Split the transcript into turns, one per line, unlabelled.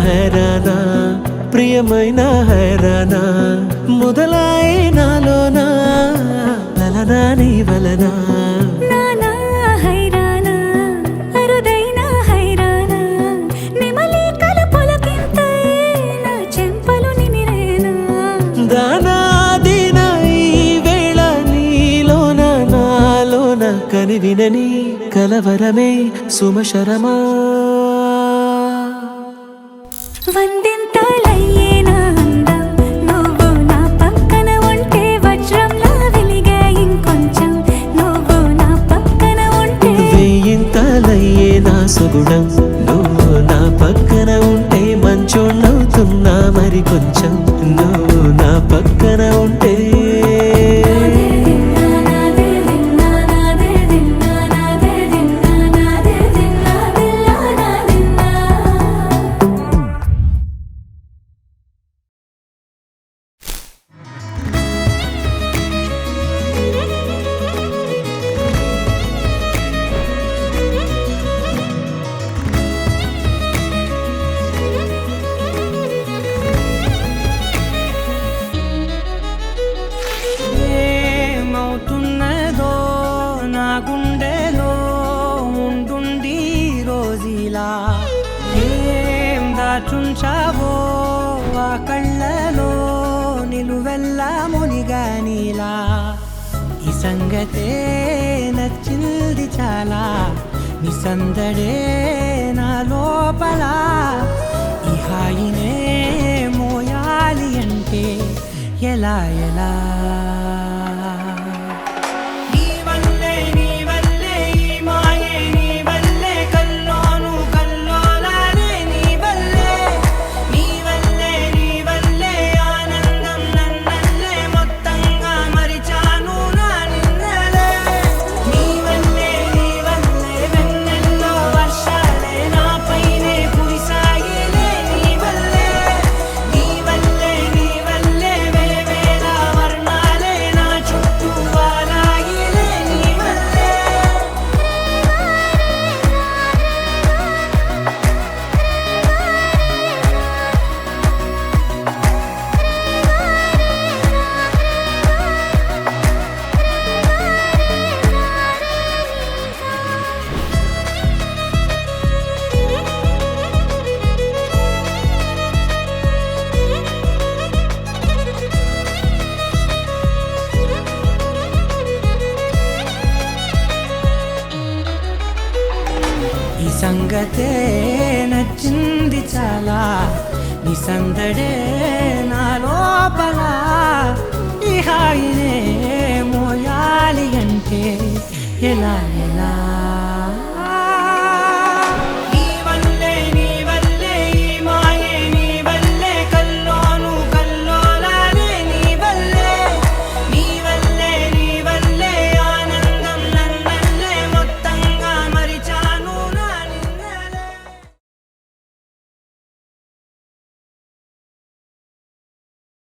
హైరానా ప్రియమైన హైరానా మొదలాయి నాలోనా లలనా నీ వలనా కనివినని కలవరమే సుమశరమా
వందింతలయ్యేనా అందం నువ్వు నా పక్కన ఉంటే వజ్రంలా వెలిగే ఇంకొంచెం నువ్వు నా పక్కన ఉంటే
వెయ్యింతలయ్యేనా సుగుణం నువ్వు నా పక్కన ఉంటే మంచోళ్ళవుతున్నా మరి కొంచెం నువ్వు నా పక్కన ఉంటే
చుంచావో ఆ కళ్ళలో నిలువెల్లా మునిగానిలా ఈ సంగతే నచ్చింది చాలా నీ సందడే నా లోపల ఈ హాయినే మోయాలి అంటే ఎలా ఎలా సంగతే నచ్చింది చాలా నీ సందడే నా లోపల ఈ హాయినే మోయాలి అంటే ఎలా ఎలా